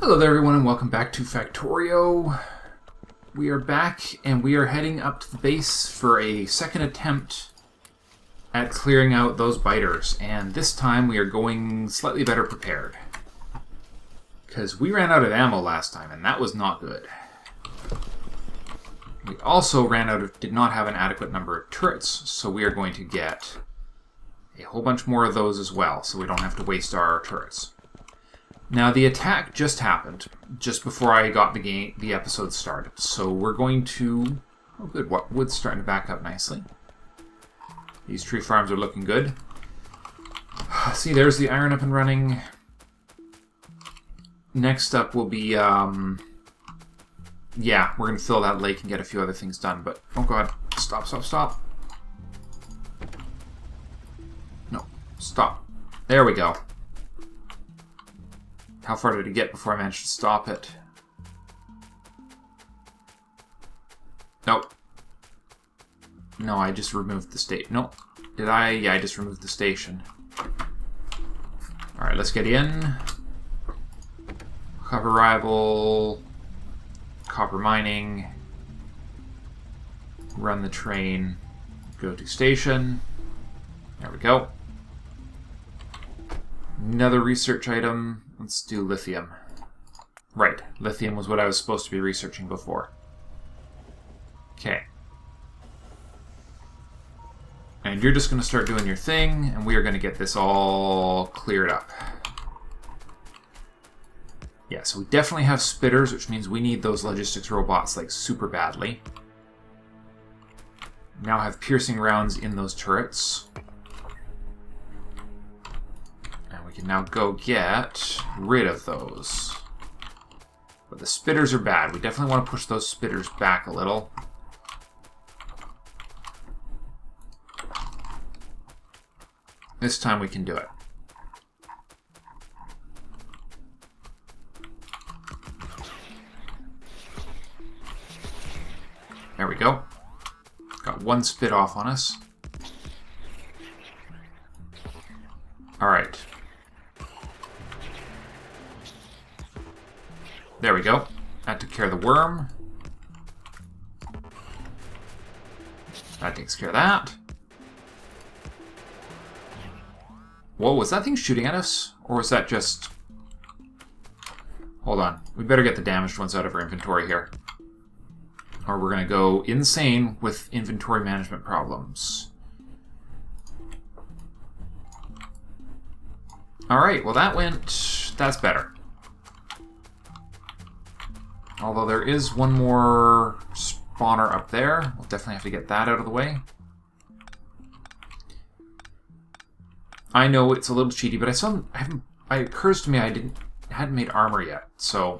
Hello there everyone and welcome back to Factorio. We are back and we are heading up to the base for a second attempt at clearing out those biters. And this time we are going slightly better prepared. Because we ran out of ammo last time and that was not good. We also did not have an adequate number of turrets, so we are going to get a whole bunch more of those as well, so we don't have to waste our turrets. Now, the attack just happened, just before I got the episode started. So we're going to... Oh, good. Wood's starting to back up nicely. These tree farms are looking good. See, there's the iron up and running. Next up will be... yeah, we're going to fill that lake and get a few other things done. But, oh god, stop, stop, stop. No, stop. There we go. How far did it get before I managed to stop it? Nope. No, I just removed the station. Nope. Did I? Yeah, I just removed the station. Alright, let's get in. Copper rival. Copper mining. Run the train. Go to station. There we go. Another research item. Let's do lithium. Right, lithium was what I was supposed to be researching before. Okay. And you're just going to start doing your thing, and we are going to get this all cleared up. Yeah, so we definitely have spitters, which means we need those logistics robots like super badly. Now have piercing rounds in those turrets. We can now go get rid of those. But the spitters are bad. We definitely want to push those spitters back a little. This time we can do it. There we go. Got one spit off on us. Alright. There we go. That took care of the worm. That takes care of that. Whoa, was that thing shooting at us? Or was that just... Hold on. We better get the damaged ones out of our inventory here. Or we're going to go insane with inventory management problems. Alright, well that went... That's better. Although there is one more spawner up there. We'll definitely have to get that out of the way. I know it's a little cheaty, but it occurs to me I hadn't made armor yet, so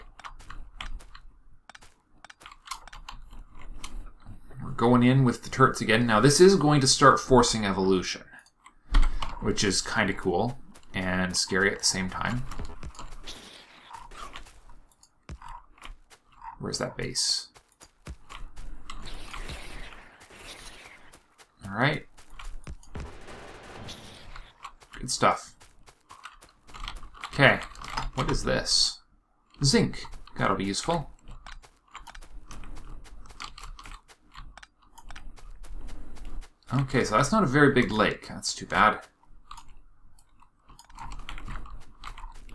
we're going in with the turrets again. Now this is going to start forcing evolution, which is kind of cool and scary at the same time. Where's that base? Alright. Good stuff. Okay. What is this? Zinc. That'll be useful. Okay, so that's not a very big lake. That's too bad.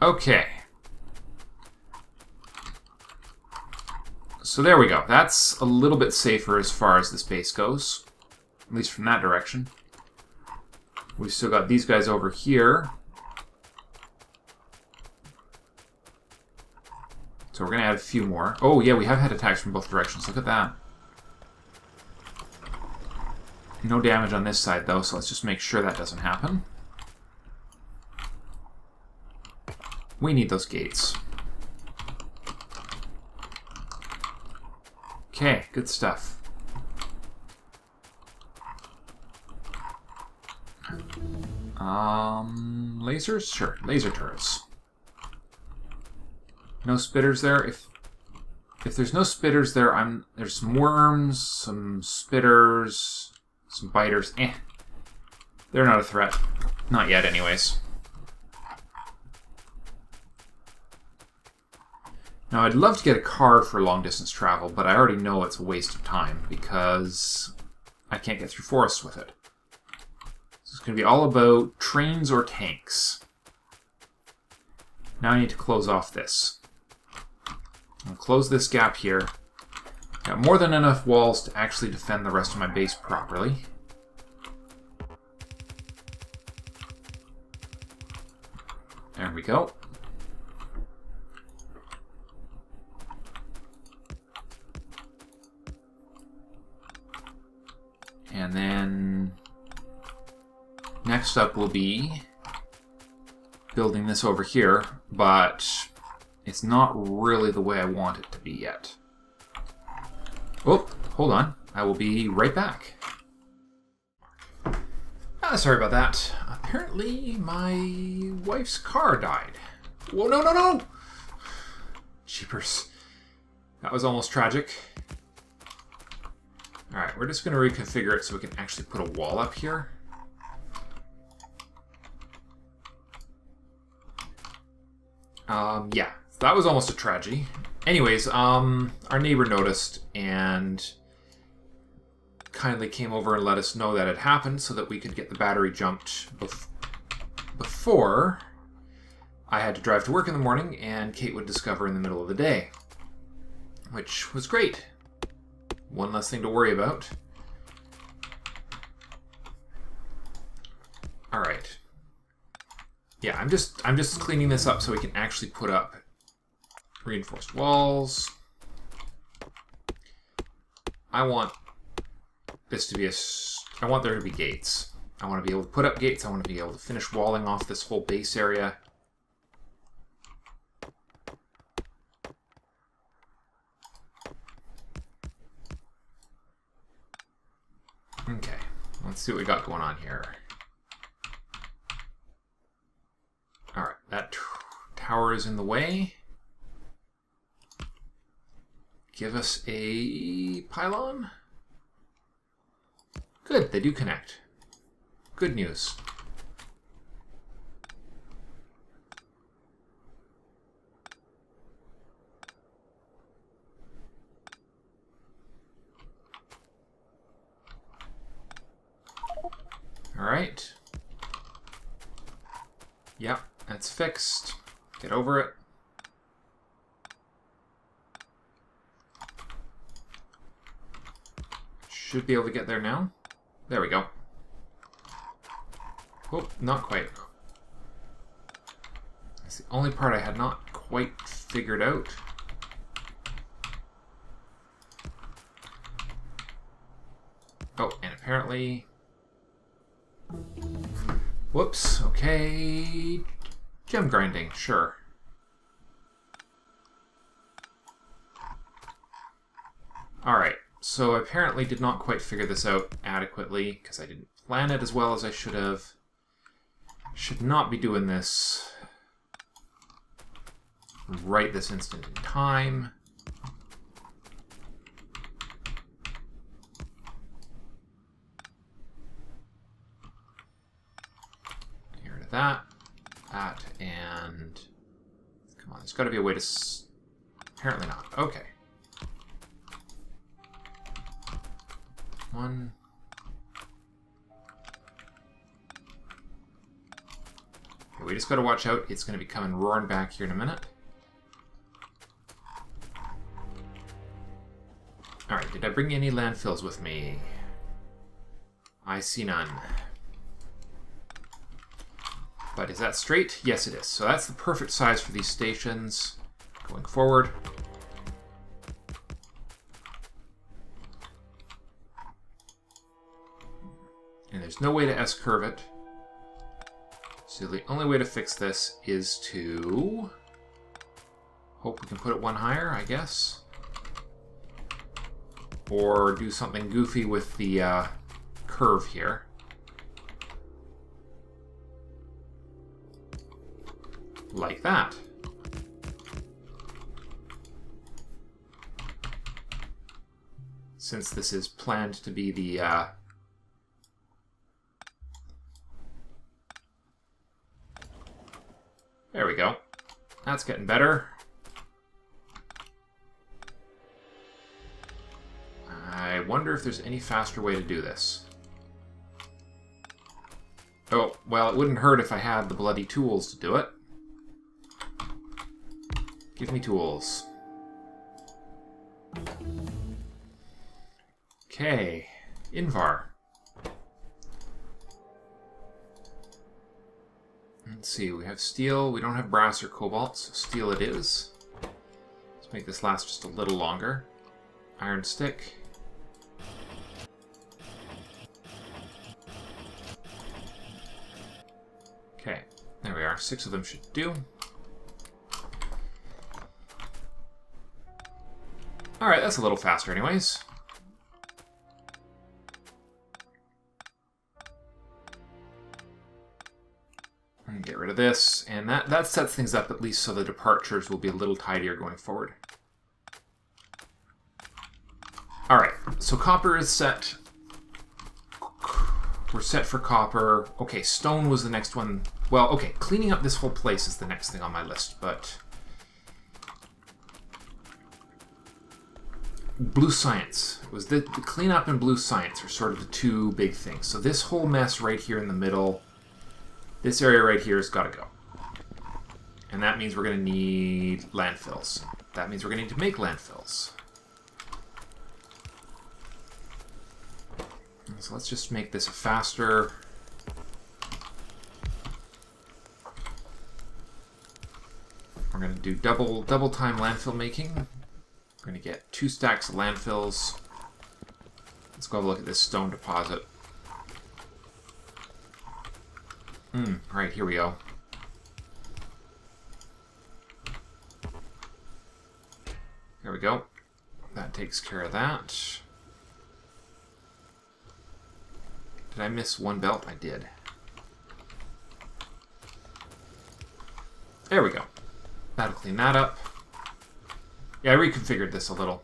Okay. So there we go. That's a little bit safer as far as this base goes. At least from that direction. We've still got these guys over here. So we're going to add a few more. Oh yeah, we have had attacks from both directions. Look at that. No damage on this side though, so let's just make sure that doesn't happen. We need those gates. Okay, good stuff. Lasers? Sure, laser turrets. No spitters there. If there's no spitters there, there's some worms, some spitters, some biters. They're not a threat. Not yet, anyways. Now, I'd love to get a car for long-distance travel, but I already know it's a waste of time because I can't get through forests with it. So it's going to be all about trains or tanks. Now I need to close off this. I'll close this gap here. Got more than enough walls to actually defend the rest of my base properly. There we go. And then next up will be building this over here, but it's not really the way I want it to be yet. Oh, hold on. I will be right back. Sorry about that. Apparently my wife's car died. Whoa, no, no, no! Jeepers. That was almost tragic. Alright, we're just going to reconfigure it so we can actually put a wall up here. Yeah, that was almost a tragedy. Anyways, our neighbor noticed and kindly came over and let us know that it happened so that we could get the battery jumped before I had to drive to work in the morning and Kate would discover in the middle of the day, which was great. One less thing to worry about. All right. Yeah, I'm just cleaning this up so we can actually put up reinforced walls. I want this to be I want there to be gates. I want to be able to put up gates. I want to be able to finish walling off this whole base area. Okay, let's see what we got going on here. Alright, that tower is in the way. Give us a pylon. Good, they do connect. Good news. Alright. Yep, that's fixed. Get over it. Should be able to get there now. There we go. Oh, not quite. That's the only part I had not quite figured out. Oh, and apparently... Whoops, okay. Gem grinding, sure. Alright, so I apparently did not quite figure this out adequately because I didn't plan it as well as I should have. Should not be doing this right this instant in time. That, and come on, there's got to be a way to apparently not. Okay. One. Okay, we just got to watch out. It's going to be coming roaring back here in a minute. Alright, did I bring any landfills with me? I see none. But is that straight? Yes, it is. So that's the perfect size for these stations going forward. And there's no way to S-curve it. So the only way to fix this is to hope we can put it one higher, I guess. Or do something goofy with the curve here. Like that. Since this is planned to be the there we go. That's getting better. wonder if there's any faster way to do this. Oh, well, it wouldn't hurt if I had the bloody tools to do it. Give me tools. Okay, Invar. Let's see, we have steel. We don't have brass or cobalt, so steel it is. Let's make this last just a little longer. Iron stick. Okay, there we are. 6 of them should do. Alright, that's a little faster anyways. And get rid of this, and that sets things up at least so the departures will be a little tidier going forward. Alright, so copper is set. We're set for copper. Okay, stone was the next one. Well, okay, cleaning up this whole place is the next thing on my list, but... Blue science. It was the cleanup and blue science are sort of the two big things. So this whole mess right here in the middle, this area right here has got to go. And that means we're going to need landfills. That means we're going to need to make landfills. So let's just make this faster. We're going to do double time landfill making. We're going to get 2 stacks of landfills. Let's go have a look at this stone deposit. Right, here we go. There we go. That takes care of that. Did I miss one belt? I did. There we go. That'll clean that up. Yeah, I reconfigured this a little.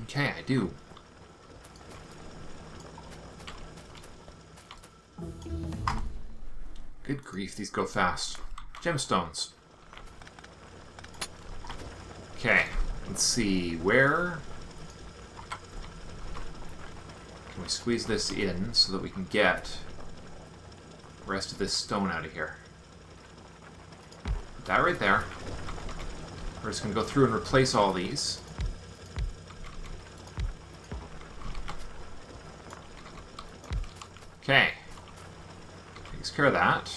Okay, I do. Good grief, these go fast. Gemstones. Okay, let's see, where can we squeeze this in so that we can get the rest of this stone out of here? Put that right there. We're just going to go through and replace all these. Okay. Takes care of that.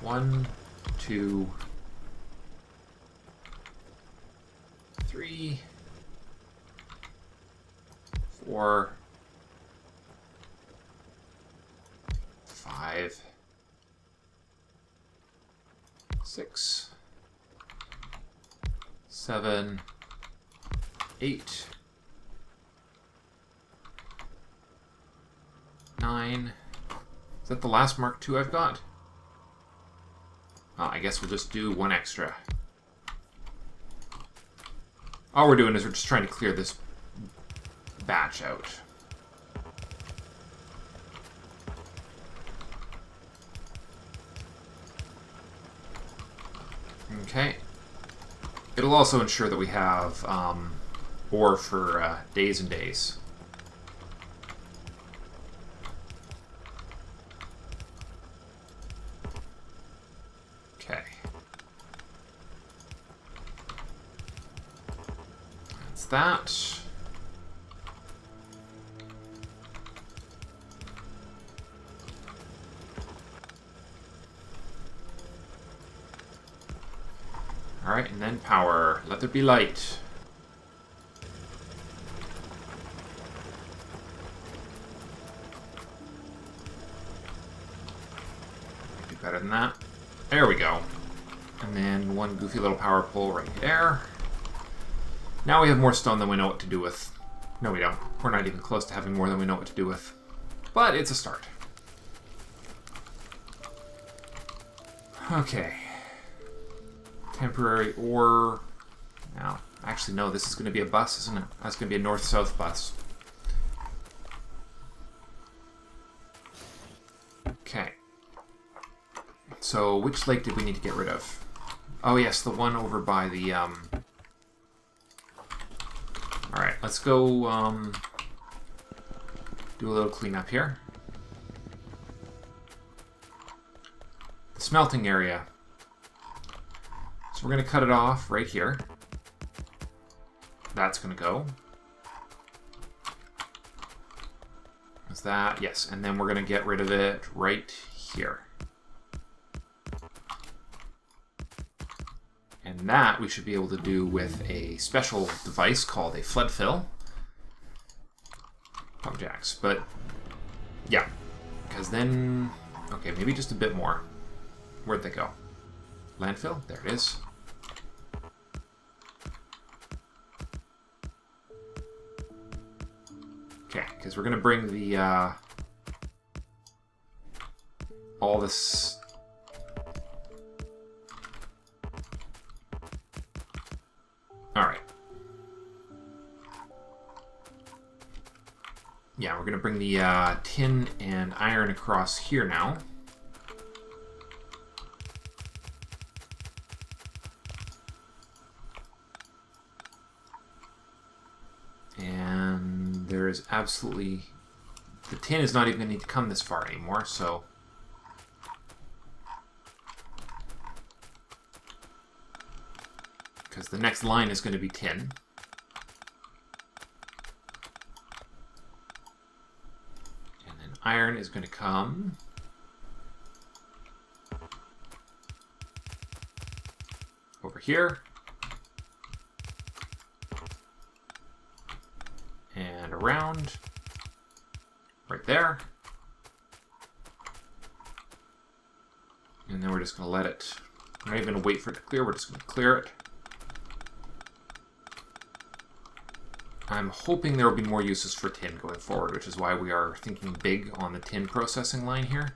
One, 2, 3, 4, 5, 6, 7, 8, 9. Is that the last Mark II I've got? Oh, I guess we'll just do 1 extra. All we're doing is we're just trying to clear this batch out. Okay. It'll also ensure that we have ore for days and days. Okay. That's that. Alright, and then power. Let there be light. Do better than that. There we go. And then 1 goofy little power pole right there. Now we have more stone than we know what to do with. No, we don't. We're not even close to having more than we know what to do with. But it's a start. Okay. Temporary ore. Now, actually, no, this is going to be a bus, isn't it? That's going to be a north-south bus. Okay. So which lake did we need to get rid of? Oh yes, the one over by the... Alright, let's go do a little cleanup here. The smelting area. So we're going to cut it off right here. That's going to go. Is that? Yes, and then we're going to get rid of it right here. And that we should be able to do with a special device called a flood fill. Pump jacks, but yeah, because then, okay, maybe just a bit more. Where'd they go? Landfill? There it is. Okay, because we're going to bring the, all this... Alright. Yeah, we're going to bring the tin and iron across here now. And there is absolutely... The tin is not even going to need to come this far anymore, so... Because the next line is going to be tin. And then iron is going to come... over here. And around. Right there. And then we're just going to let it... We're not even going to wait for it to clear, we're just going to clear it. I'm hoping there will be more uses for tin going forward, which is why we are thinking big on the tin processing line here.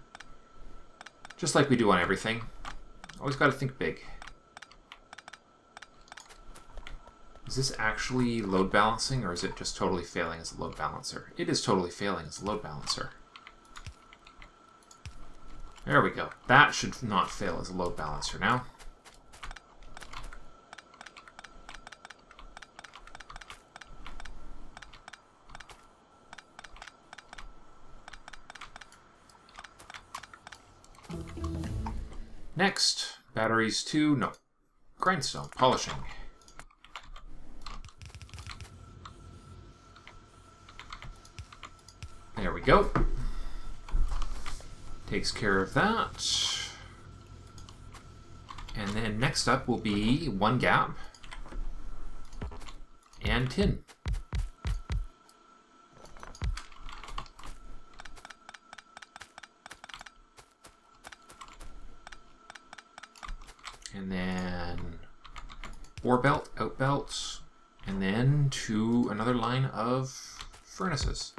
Just like we do on everything. Always got to think big. Is this actually load balancing, or is it just totally failing as a load balancer? It is totally failing as a load balancer. There we go. That should not fail as a load balancer now. Next, batteries to, no, grindstone, polishing. There we go. Takes care of that. And then next up will be one gap and tin. And then ore belt, out belts, and then to another line of furnaces,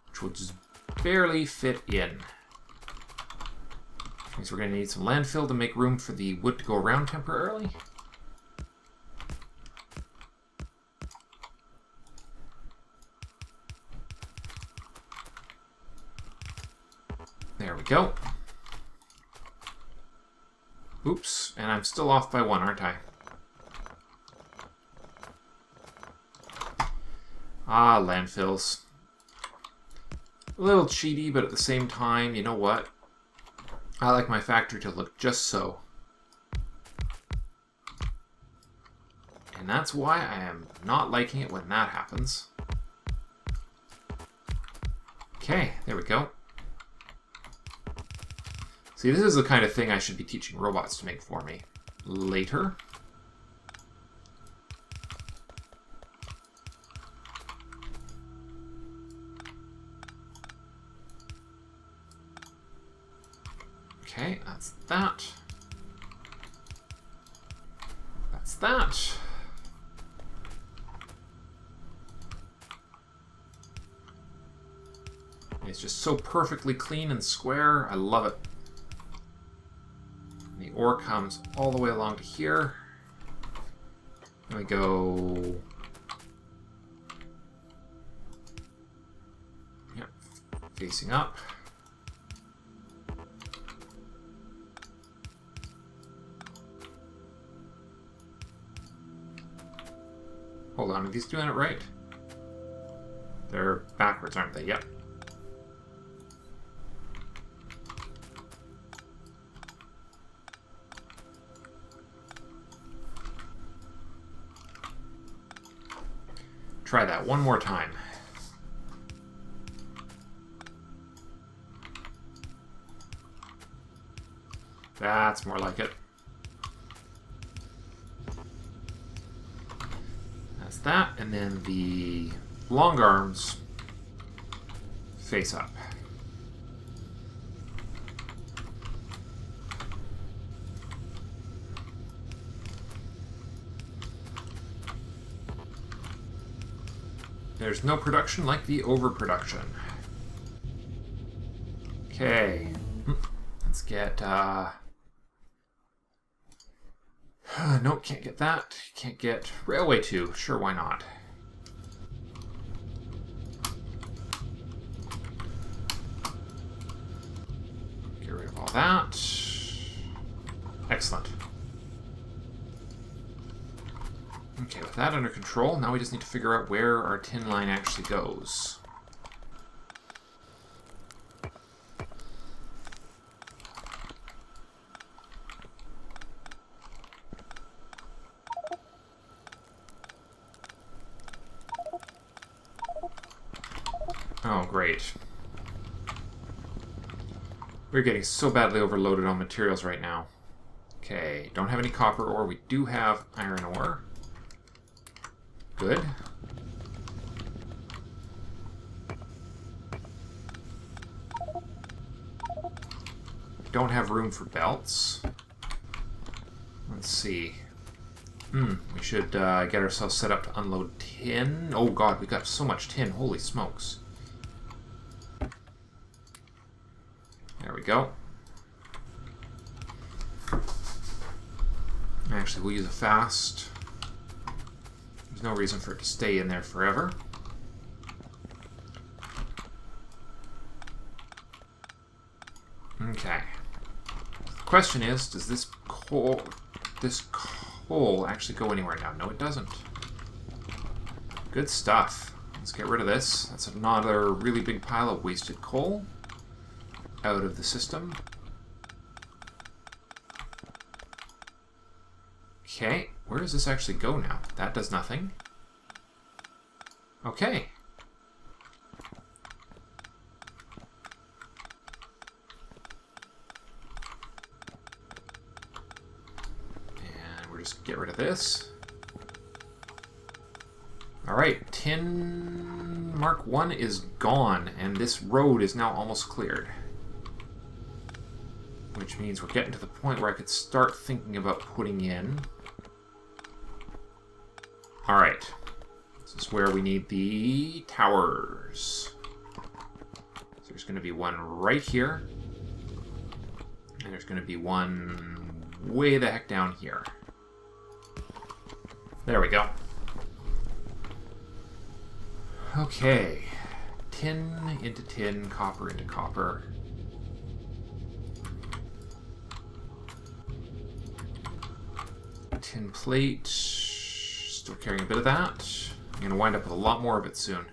which will just barely fit in. Means we're going to need some landfill to make room for the wood to go around temporarily. There we go. Oops, and I'm still off by one, aren't I? Ah, landfills. A little cheaty, but at the same time, you know what? I like my factory to look just so. And that's why I am not liking it when that happens. Okay, there we go. See, this is the kind of thing I should be teaching robots to make for me later. Okay, that's that. That's that. It's just so perfectly clean and square. I love it. The ore comes all the way along to here. Then we go... Yep, facing up. Hold on, are these doing it right? They're backwards, aren't they? Yep. Try that one more time. That's more like it. That's that, and then the long arms face up. There's no production like the overproduction. Okay. Let's get, nope, can't get that. Can't get Railway 2. Sure, why not? Get rid of all that. Excellent. Okay, with that under control, now we just need to figure out where our tin line actually goes. Oh, great. We're getting so badly overloaded on materials right now. Okay, don't have any copper ore. We do have iron ore. Good. Don't have room for belts. Let's see. We should get ourselves set up to unload tin. Oh god, we got so much tin. Holy smokes. There we go. Actually, we'll use a fast. There's no reason for it to stay in there forever. Okay. The question is, does this coal actually go anywhere now? No, it doesn't. Good stuff. Let's get rid of this. That's another really big pile of wasted coal out of the system. Okay, where does this actually go now? That does nothing. Okay. And we'll just get rid of this. Alright, tin Mark 1 is gone, and this road is now almost cleared. Which means we're getting to the point where I could start thinking about putting in. Alright, this is where we need the towers. So there's going to be one right here. And there's going to be one way the heck down here. There we go. Okay. Tin into tin, copper into copper. Tin plate. Still carrying a bit of that. I'm going to wind up with a lot more of it soon.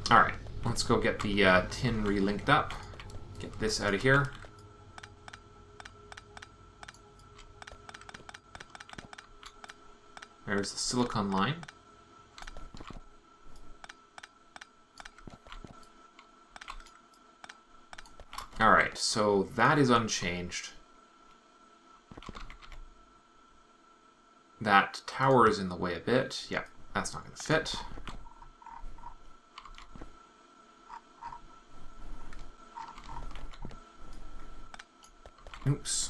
Alright, let's go get the tin relinked up. Get this out of here. There's the silicon line. Alright, so that is unchanged. That tower is in the way a bit. Yep, that's not going to fit. Oops.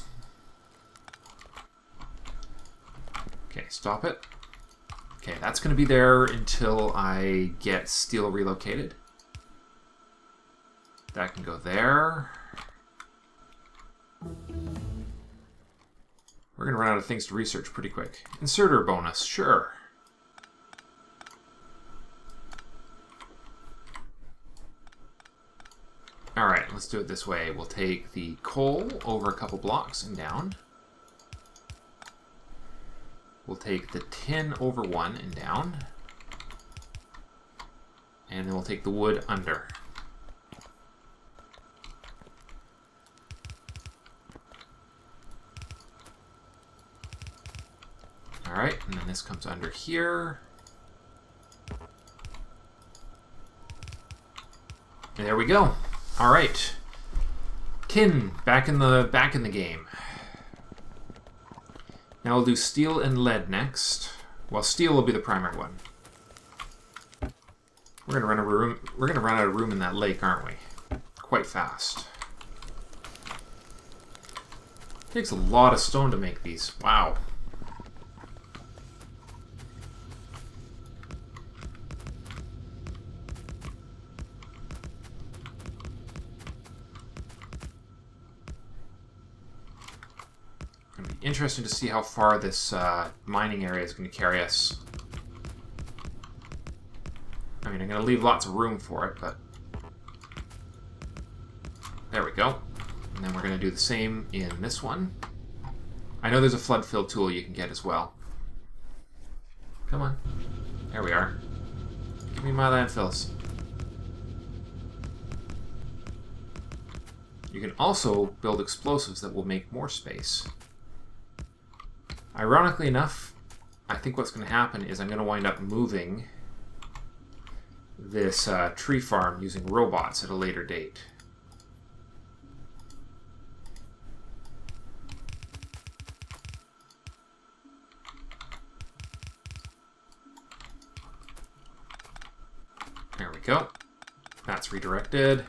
Okay, stop it. Okay, that's going to be there until I get steel relocated. That can go there. We're going to run out of things to research pretty quick. Inserter bonus, sure. Alright, let's do it this way. We'll take the coal over a couple blocks and down. we'll take the tin over 1 and down. And then we'll take the wood under. Alright, and then this comes under here. And there we go. Alright. Tin, back in the game. Now we'll do steel and lead next. Well, steel will be the primary one. We're gonna run out of room in that lake, aren't we? Quite fast. Takes a lot of stone to make these. Wow. Gonna be interesting to see how far this mining area is going to carry us. I mean, I'm going to leave lots of room for it, but... There we go. And then we're going to do the same in this one. I know there's a flood fill tool you can get as well. Come on. There we are. Give me my landfills. You can also build explosives that will make more space. Ironically enough, I think what's going to happen is I'm going to wind up moving this tree farm using robots at a later date. There we go. That's redirected.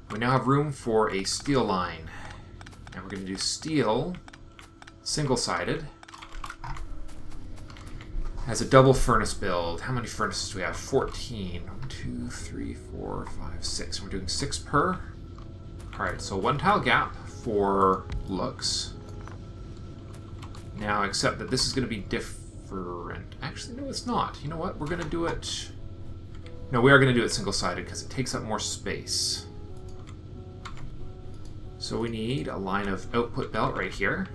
We now have room for a steel line. And we're going to do steel single-sided. Has a double furnace build. How many furnaces do we have? 14. 1, 2, 3, 4, 5, 6. We're doing 6 per. Alright, so 1 tile gap for looks. Now, except that this is going to be different. Actually, no, it's not. You know what? We're going to do it... No, we are going to do it single-sided because it takes up more space. So we need a line of output belt right here.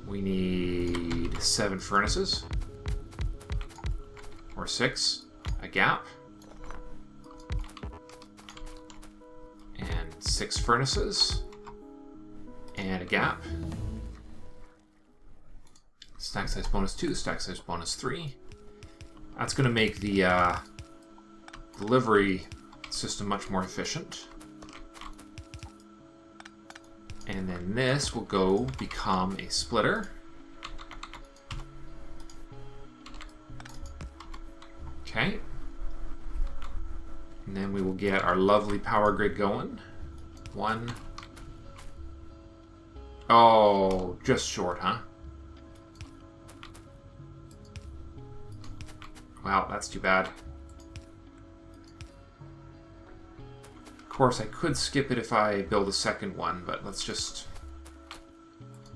We need 7 furnaces. Or 6. A gap. And 6 furnaces. And a gap. Stack size bonus 2, stack size bonus 3. That's going to make the delivery system much more efficient. And then this will go become a splitter. Okay. And then we will get our lovely power grid going. 1. Oh, just short, huh? Wow, that's too bad. Of course, I could skip it if I build a second one, but let's just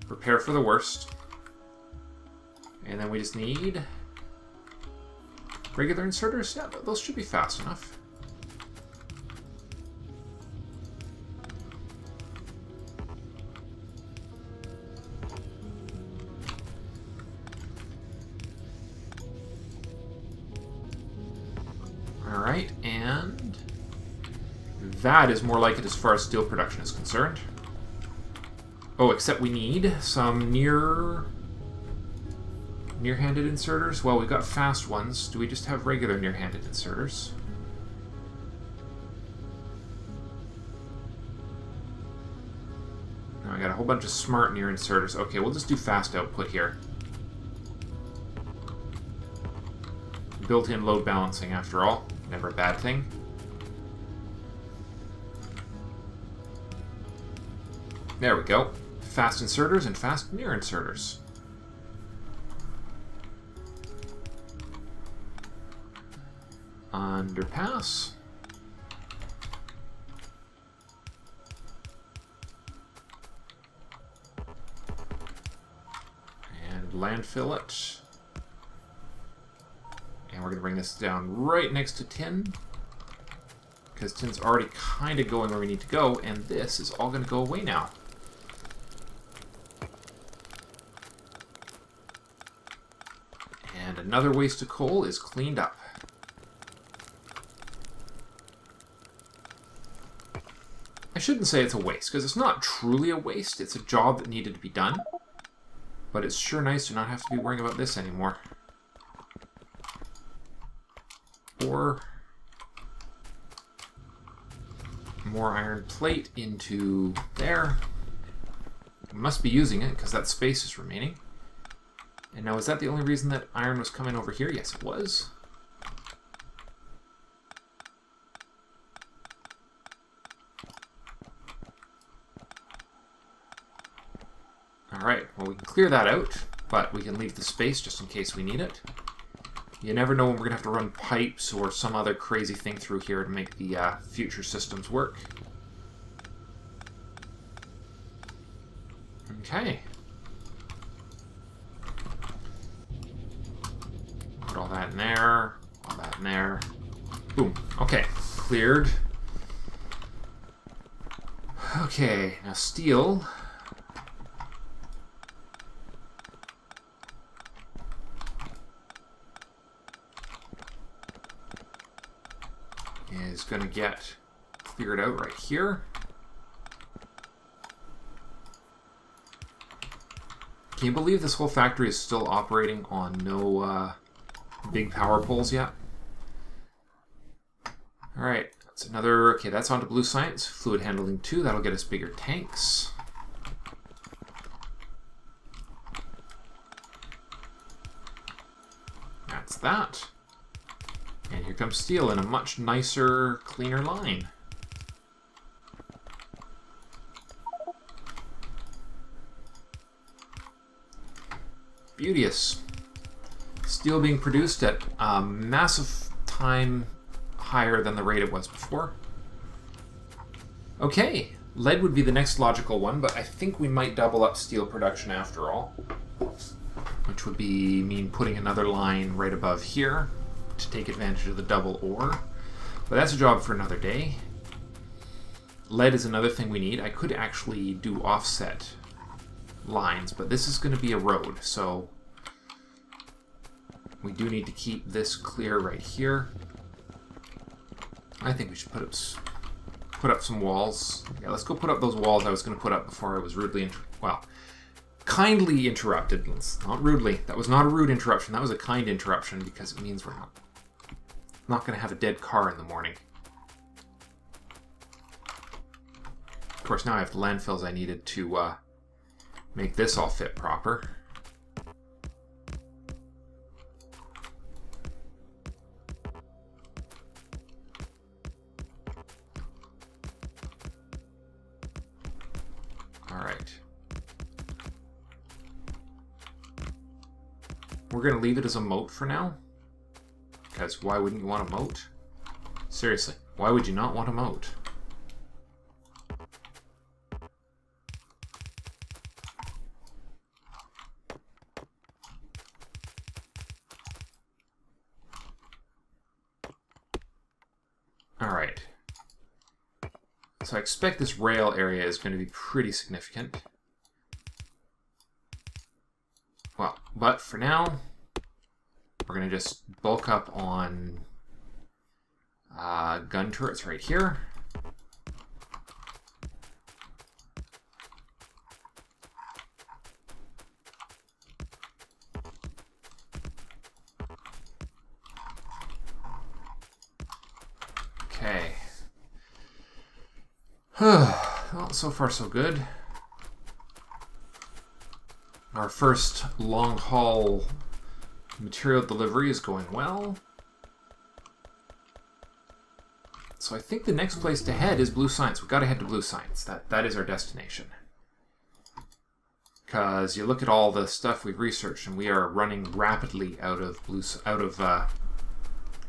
prepare for the worst. And then we just need regular inserters. Yeah, those should be fast enough. Alright, and that is more like it as far as steel production is concerned. Oh, except we need some near-handed inserters. Well, we've got fast ones. Do we just have regular near-handed inserters? Now I got a whole bunch of smart near inserters. Okay, we'll just do fast output here. Built-in load balancing, after all. Never a bad thing. There we go. Fast inserters and fast near inserters. Underpass. And landfill it. And we're going to bring this down right next to tin. Because tin's already kind of going where we need to go, and this is all going to go away now. And another waste of coal is cleaned up. I shouldn't say it's a waste, because it's not truly a waste. It's a job that needed to be done. But it's sure nice to not have to be worrying about this anymore. Or more iron plate into there. I must be using it, because that space is remaining. And now, is that the only reason that iron was coming over here? Yes, it was. Alright, well, we can clear that out, but we can leave the space just in case we need it. You never know when we're going to have to run pipes or some other crazy thing through here to make the future systems work. Okay. Put all that in there, all that in there. Boom. Okay, cleared. Okay, now steel. Is going to get cleared out right here. Can you believe this whole factory is still operating on no big power poles yet? Alright, that's another... Okay, that's onto blue science. Fluid handling 2, that'll get us bigger tanks. That's that. And here comes steel in a much nicer, cleaner line. Beauteous. Steel being produced at a massive time higher than the rate it was before. Okay, lead would be the next logical one, but I think we might double up steel production after all. Which would mean putting another line right above here to take advantage of the double ore. But that's a job for another day. Lead is another thing we need. I could actually do offset lines, but this is going to be a road, so we do need to keep this clear right here. I think we should put up some walls. Yeah, let's go put up those walls I was going to put up before I was rudely kindly interrupted. Not rudely. That was not a rude interruption. That was a kind interruption, because it means we're not going to have a dead car in the morning. Of course, now I have the landfills I needed to make this all fit proper. Alright. We're going to leave it as a moat for now. Because why wouldn't you want a moat? Seriously, why would you not want a moat? Alright. So I expect this rail area is going to be pretty significant. Well, but for now, we're going to just bulk up on gun turrets right here. Okay. Well, so far so good. Our first long-haul material delivery is going well. So I think the next place to head is Blue Science. We've got to head to Blue Science. That is our destination. Because you look at all the stuff we've researched, and we are running rapidly out of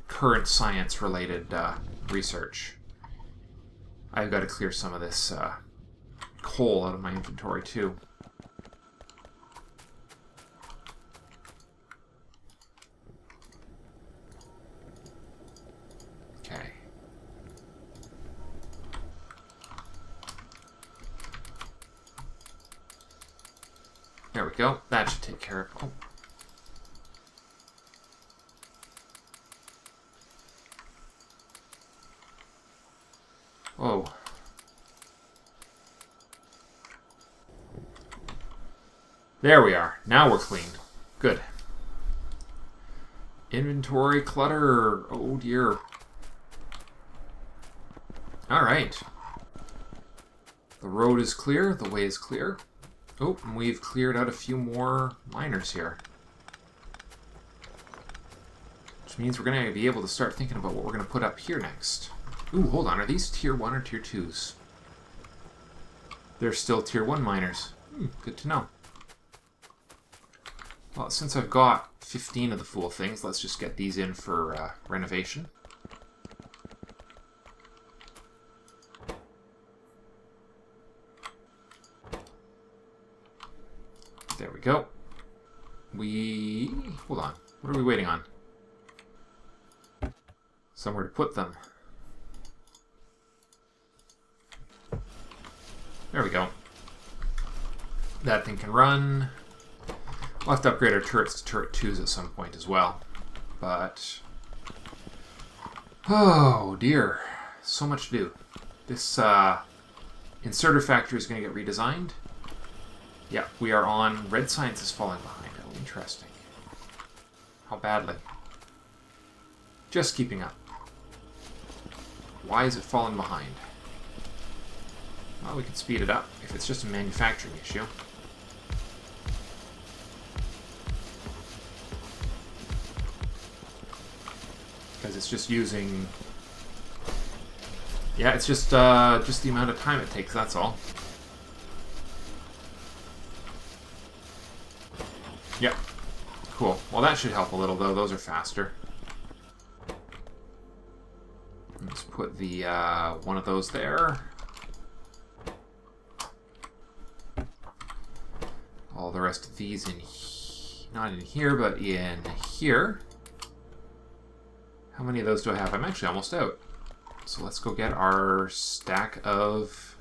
current science-related research. I've got to clear some of this coal out of my inventory too. Okay. There we go. That should take care of it. Oh. There we are. Now we're clean. Good. Inventory clutter. Oh dear. Alright. The road is clear. The way is clear. Oh, and we've cleared out a few more miners here. Which means we're going to be able to start thinking about what we're going to put up here next. Ooh, hold on. Are these tier 1 or tier 2s? They're still tier 1 miners. Good to know. Well, since I've got 15 of the fool things, let's just get these in for renovation. There we go. Hold on. What are we waiting on? Somewhere to put them. There we go. That thing can run. We'll have to upgrade our turrets to turret 2s at some point as well. But... oh dear. So much to do. This inserter factory is going to get redesigned. Yeah, we are on... red science is falling behind. Oh, interesting. How badly? Just keeping up. Why is it falling behind? Well, we can speed it up if it's just a manufacturing issue. Because it's just using... yeah, it's just the amount of time it takes, that's all. Yep. Cool. Well, that should help a little, though. Those are faster. Let's put the one of those there. All the rest of these in not in here, but in here. How many of those do I have? I'm actually almost out. So let's go get our stack of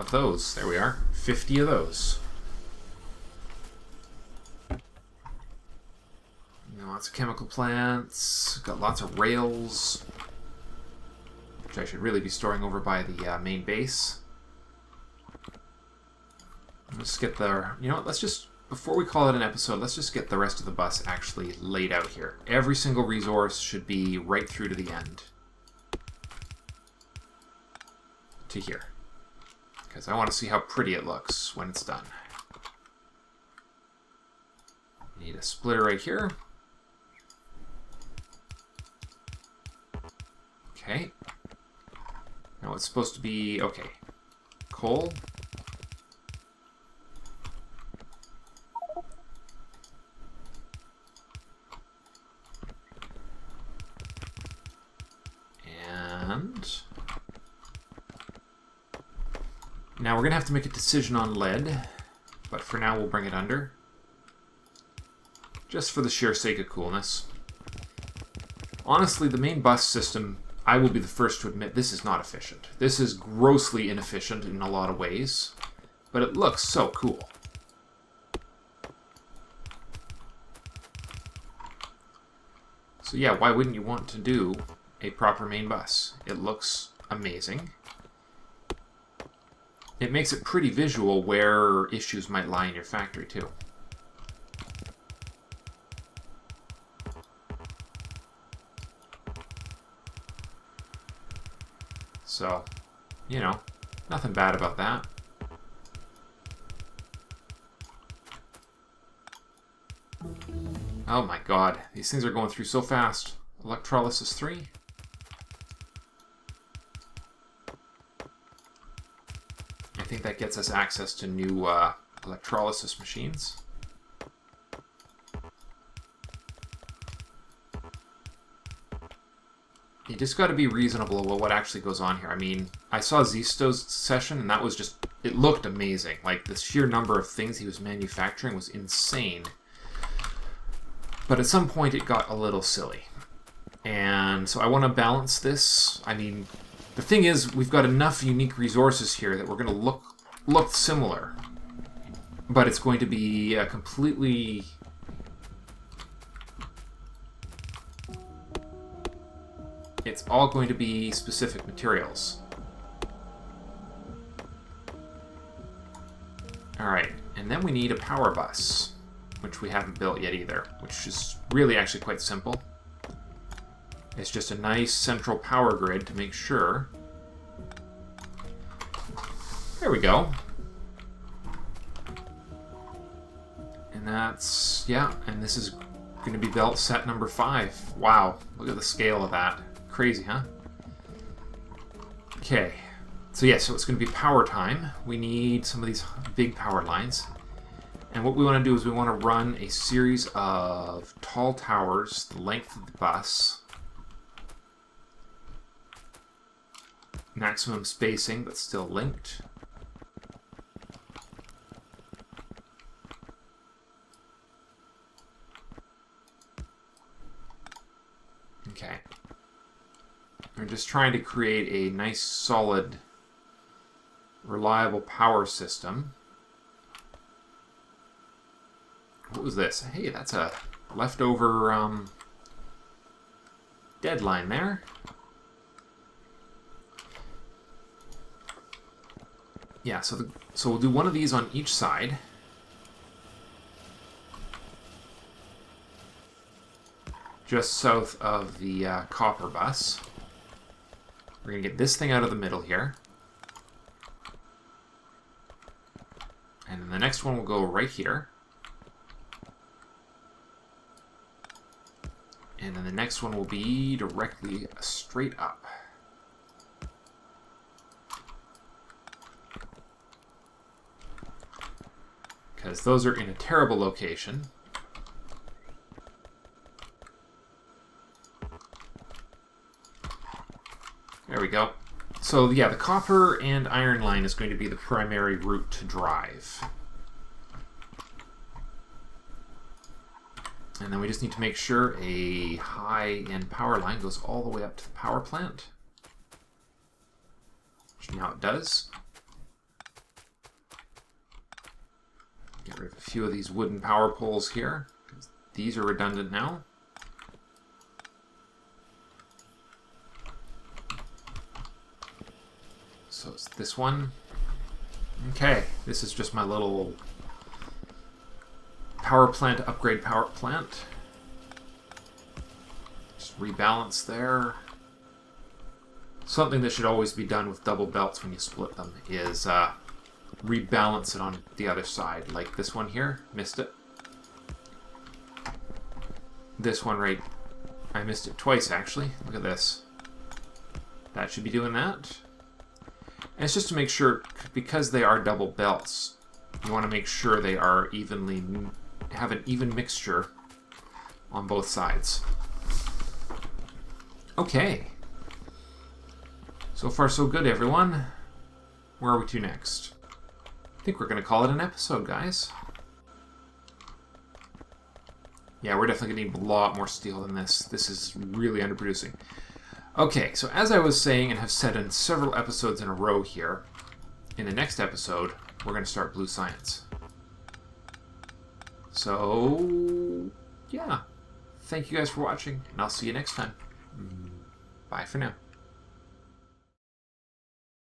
those. There we are. 50 of those. Lots of chemical plants. Got lots of rails, which I should really be storing over by the main base. Let's get the... you know what, let's just... before we call it an episode, let's just get the rest of the bus actually laid out here. Every single resource should be right through to the end. To here. Because I want to see how pretty it looks when it's done. Need a splitter right here. Okay. Now it's supposed to be... okay. Coal. And... now we're going to have to make a decision on lead, but for now we'll bring it under. Just for the sheer sake of coolness. Honestly, the main bus system, I will be the first to admit, this is not efficient. This is grossly inefficient in a lot of ways, but it looks so cool. So yeah, why wouldn't you want to do a proper main bus? It looks amazing. It makes it pretty visual where issues might lie in your factory too. So, you know, nothing bad about that. Oh my god, these things are going through so fast. Electrolysis 3. I think that gets us access to new electrolysis machines. You just got to be reasonable about what actually goes on here. I mean, I saw Zisto's session, and that was just... it looked amazing. Like, the sheer number of things he was manufacturing was insane. But at some point, it got a little silly. And so I want to balance this. I mean, the thing is, we've got enough unique resources here that we're going to look similar. But it's going to be a completely... it's all going to be specific materials. Alright, and then we need a power bus, which we haven't built yet either, which is really actually quite simple. It's just a nice central power grid to make sure. There we go. And that's, yeah, and this is going to be belt set number 5. Wow, look at the scale of that. Crazy, huh? Okay, so yeah, so it's going to be power time. We need some of these big power lines. And what we want to do is we want to run a series of tall towers, the length of the bus. Maximum spacing, but still linked. Okay. We're just trying to create a nice, solid, reliable power system. What was this? Hey, that's a leftover deadline there. Yeah, so we'll do one of these on each side. Just south of the copper bus. We're going to get this thing out of the middle here. And then the next one will go right here. And then the next one will be directly straight up. Because those are in a terrible location. There we go. So yeah, the copper and iron line is going to be the primary route to drive. And then we just need to make sure a high-end power line goes all the way up to the power plant. Which now it does. Get rid of a few of these wooden power poles here, because these are redundant now. So it's this one. Okay, this is just my little power plant, upgrade power plant. Just rebalance there. Something that should always be done with double belts when you split them is rebalance it on the other side. Like this one here, missed it. This one right, I missed it twice actually. Look at this. That should be doing that. And it's just to make sure, because they are double belts, you want to make sure they are evenly, have an even mixture on both sides. Okay. So far so good, everyone. Where are we to next? I think we're going to call it an episode, guys. Yeah, we're definitely going to need a lot more steel than this. This is really underproducing. Okay, so as I was saying and have said in several episodes in a row here, in the next episode, we're going to start Blue Science. So, yeah. Thank you guys for watching, and I'll see you next time. Bye for now.